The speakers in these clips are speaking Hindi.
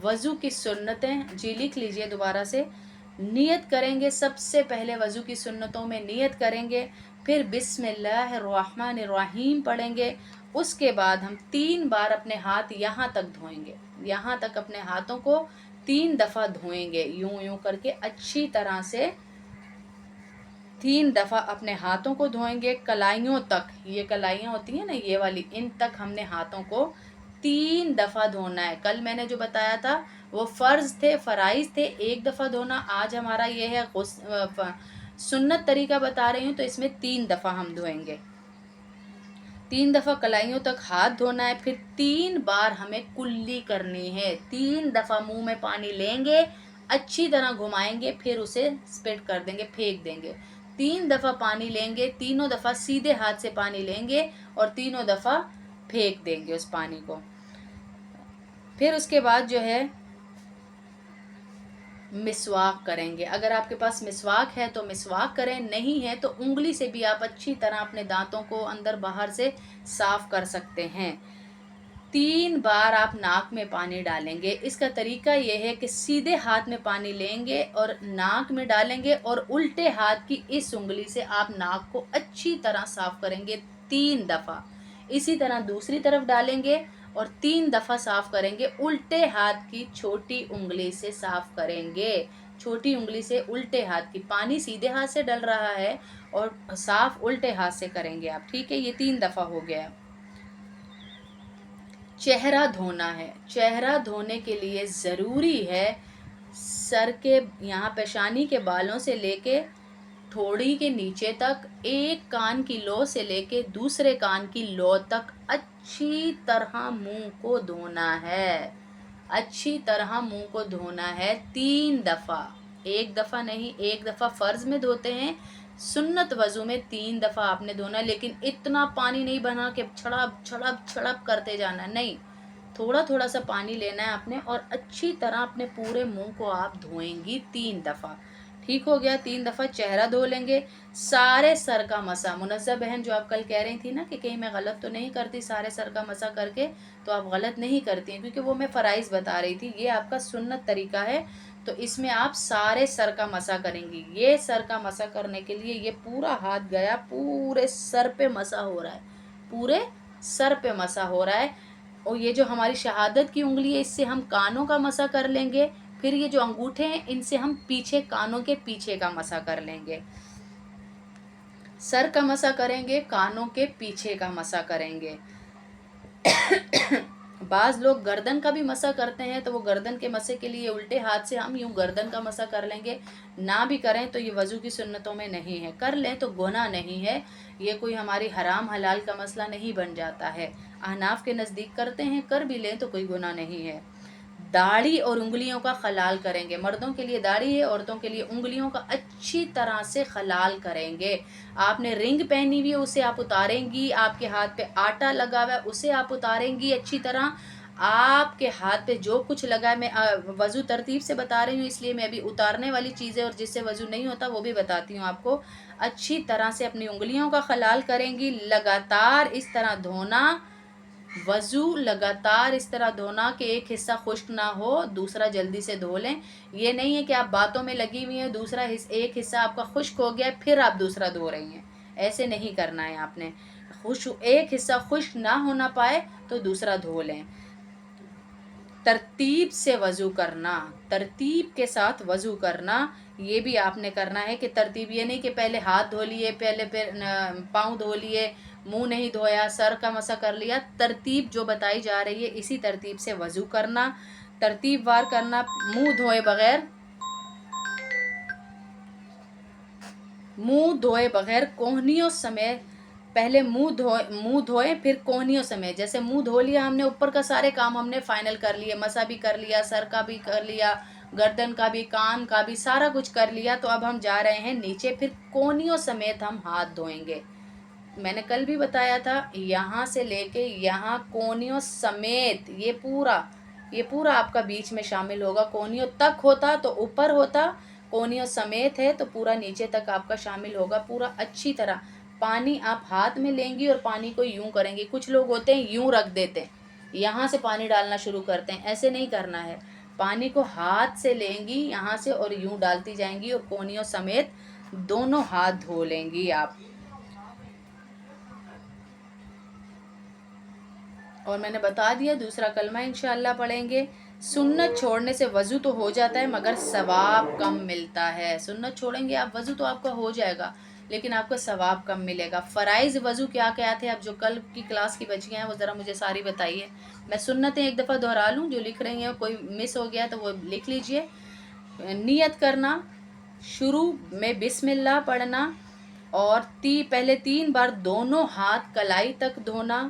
वज़ू की सुन्नतें जी लिख लीजिए दोबारा से। नियत करेंगे, सबसे पहले वज़ू की सुन्नतों में नियत करेंगे, फिर बिस्मिल्लाहिर्रहमानिर्रहीम पढ़ेंगे। उसके बाद हम 3 बार अपने हाथ यहाँ तक धोएंगे, यहाँ तक अपने हाथों को 3 दफ़ा धोएंगे, यूं यूं करके अच्छी तरह से 3 दफ़ा अपने हाथों को धोएंगे, कलाइयों तक, ये कलाइयाँ होती हैं ना ये वाली, इन तक हमने हाथों को 3 दफ़ा धोना है। कल मैंने जो बताया था वो फ़र्ज़ थे, फ़राइज़ थे, 1 दफ़ा धोना। आज हमारा ये है सुन्नत तरीका बता रही हूँ, तो इसमें 3 दफ़ा हम धोएंगे। 3 दफ़ा कलाइयों तक हाथ धोना है, फिर 3 बार हमें कुल्ली करनी है। 3 दफ़ा मुंह में पानी लेंगे, अच्छी तरह घुमाएंगे, फिर उसे स्पिट कर देंगे, फेंक देंगे। 3 दफ़ा पानी लेंगे, तीनों दफ़ा सीधे हाथ से पानी लेंगे और तीनों दफ़ा फेंक देंगे उस पानी को। फिर उसके बाद जो है मिसवाक करेंगे। अगर आपके पास मिसवाक है तो मिसवाक करें, नहीं है तो उंगली से भी आप अच्छी तरह अपने दांतों को अंदर बाहर से साफ कर सकते हैं। 3 बार आप नाक में पानी डालेंगे। इसका तरीका यह है कि सीधे हाथ में पानी लेंगे और नाक में डालेंगे और उल्टे हाथ की इस उंगली से आप नाक को अच्छी तरह साफ करेंगे 3 दफ़ा। इसी तरह दूसरी तरफ डालेंगे और 3 दफ़ा साफ करेंगे। उल्टे हाथ की छोटी उंगली से साफ करेंगे, छोटी उंगली से उल्टे हाथ की। पानी सीधे हाथ से डल रहा है और साफ उल्टे हाथ से करेंगे आप, ठीक है। ये 3 दफ़ा हो गया। चेहरा धोना है। चेहरा धोने के लिए ज़रूरी है सर के यहाँ पेशानी के बालों से लेके ठोड़ी के नीचे तक, एक कान की लो से लेके दूसरे कान की लो तक अच्छी तरह मुंह को धोना है। अच्छी तरह मुंह को धोना है 3 दफ़ा, 1 दफ़ा नहीं। 1 दफ़ा फ़र्ज़ में धोते हैं, सुन्नत वज़ू में 3 दफ़ा आपने धोना। लेकिन इतना पानी नहीं बना के छड़प छड़प छड़प करते जाना, नहीं। थोड़ा थोड़ा सा पानी लेना है आपने और अच्छी तरह अपने पूरे मुंह को आप धोएंगी 3 दफ़ा। ठीक हो गया। 3 दफ़ा चेहरा धो लेंगे। सारे सर का मसा, मुनज़्ज़ा बहन जो आप कल कह रही थी ना कि कहीं मैं गलत तो नहीं करती सारे सर का मसा करके, तो आप गलत नहीं करती हैं, क्योंकि वो मैं फ़राइज़ बता रही थी। ये आपका सुन्नत तरीका है, तो इसमें आप सारे सर का मसा करेंगी। ये सर का मसा करने के लिए ये पूरा हाथ गया, पूरे सर पे मसा हो रहा है, पूरे सर पे मसा हो रहा है। और ये जो हमारी शहादत की उंगली है, इससे हम कानों का मसा कर लेंगे। फिर ये जो अंगूठे हैं, इनसे हम पीछे कानों के पीछे का मसा कर लेंगे। सर का मसा करेंगे, कानों के पीछे का मसा करेंगे। बाज़ लोग गर्दन का भी मसा करते हैं, तो वो गर्दन के मसे के लिए उल्टे हाथ से हम यूं गर्दन का मसा कर लेंगे। ना भी करें तो ये वज़ू की सुन्नतों में नहीं है, कर लें तो गुनाह नहीं है। ये कोई हमारी हराम हलाल का मसला नहीं बन जाता है। अहनाफ के नज़दीक करते हैं, कर भी लें तो कोई गुनाह नहीं है। दाढ़ी और उंगलियों का खलाल करेंगे। मर्दों के लिए दाढ़ी है, औरतों के लिए उंगलियों का अच्छी तरह से खलाल करेंगे। आपने रिंग पहनी हुई है, उसे आप उतारेंगी। आपके हाथ पे आटा लगा हुआ है, उसे आप उतारेंगी अच्छी तरह। आपके हाथ पे जो कुछ लगा है, मैं वज़ू तरतीब से बता रही हूँ, इसलिए मैं अभी उतारने वाली चीज़ें और जिससे वज़ू नहीं होता वो भी बताती हूँ आपको। अच्छी तरह से अपनी उंगलियों का खलाल करेंगी। लगातार इस तरह धोना, वज़ू लगातार इस तरह धोना कि एक हिस्सा खुश्क ना हो, दूसरा जल्दी से धो लें। ये नहीं है कि आप बातों में लगी हुई हैं, एक हिस्सा आपका खुश्क हो गया फिर आप दूसरा धो रही हैं, ऐसे नहीं करना है आपने। एक हिस्सा खुश्क ना होना पाए तो दूसरा धो लें। तरतीब से वज़ू करना, तरतीब के साथ वज़ू करना, ये भी आपने करना है कि तरतीब ये नहीं कि पहले हाथ धो लिए, पहले पाँव धो लिए, मुंह नहीं धोया, सर का मसा कर लिया। तरतीब जो बताई जा रही है इसी तरतीब से वज़ू करना, तरतीब वार करना। मुंह धोए बगैर कोहनियों समेत, पहले मुंह धोए फिर कोहनियों समेत। जैसे मुंह धो लिया हमने, ऊपर का सारे काम हमने फाइनल कर लिए, मसा भी कर लिया, सर का भी कर लिया, गर्दन का भी, कान का भी, सारा कुछ कर लिया। तो अब हम जा रहे हैं नीचे, फिर कोहनियों समेत हम हाथ धोएंगे। मैंने कल भी बताया था, यहाँ से लेके यहाँ कोहनियों समेत, ये पूरा आपका बीच में शामिल होगा। कोहनियों तक होता तो ऊपर होता, कोहनियों समेत है तो पूरा नीचे तक आपका शामिल होगा, पूरा अच्छी तरह। पानी आप हाथ में लेंगी और पानी को यूं करेंगी। कुछ लोग होते हैं यूं रख देते हैं, यहाँ से पानी डालना शुरू करते हैं, ऐसे नहीं करना है। पानी को हाथ से लेंगी यहाँ से और यूं डालती जाएंगी और कोहनियों समेत दोनों हाथ धो लेंगी आप। और मैंने बता दिया दूसरा कलमा इंशाअल्लाह पढ़ेंगे। सुन्नत छोड़ने से वज़ू तो हो जाता है मगर सवाब कम मिलता है। सुन्नत छोड़ेंगे आप, वज़ू तो आपका हो जाएगा लेकिन आपको सवाब कम मिलेगा। फ़राइज़ वज़ू क्या क्या थे, अब जो कल की क्लास की बच गए हैं वो ज़रा मुझे सारी बताइए। मैं सुन्नतें एक दफ़ा दोहरा लूँ, जो लिख रही हैं कोई मिस हो गया तो वो लिख लीजिए। नियत करना, शुरू में बिस्मिल्लाह पढ़ना और पहले 3 बार दोनों हाथ कलाई तक धोना,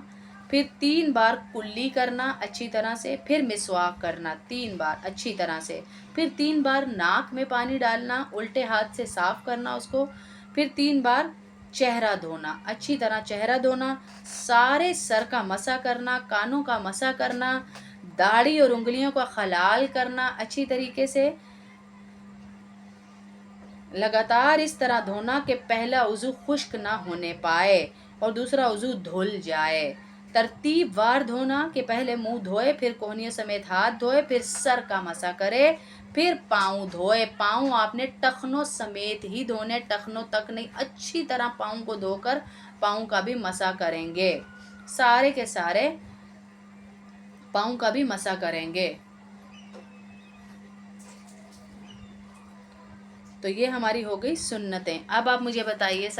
फिर 3 बार कुल्ली करना अच्छी तरह से, फिर मिसवाक करना 3 बार अच्छी तरह से, फिर 3 बार नाक में पानी डालना, उल्टे हाथ से साफ़ करना उसको, फिर 3 बार चेहरा धोना, अच्छी तरह चेहरा धोना, सारे सर का मसा करना, कानों का मसा करना, दाढ़ी और उंगलियों का खलाल करना अच्छी तरीके से, लगातार इस तरह धोना कि पहला वज़ू खुश्क ना होने पाए और दूसरा वज़ू धुल जाए। तरतीब वार धोना कि पहले मुंह धोए, फिर कोहनियों समेत हाथ धोए, फिर सर का मसा करे, फिर पाँव धोए। पाँव आपने टखनों समेत ही धोने, टखनों तक नहीं, अच्छी तरह पाँव को धोकर पाँव का भी मसा करेंगे, सारे के सारे पाँव का भी मसा करेंगे। तो ये हमारी हो गई सुन्नतें। अब आप मुझे बताइए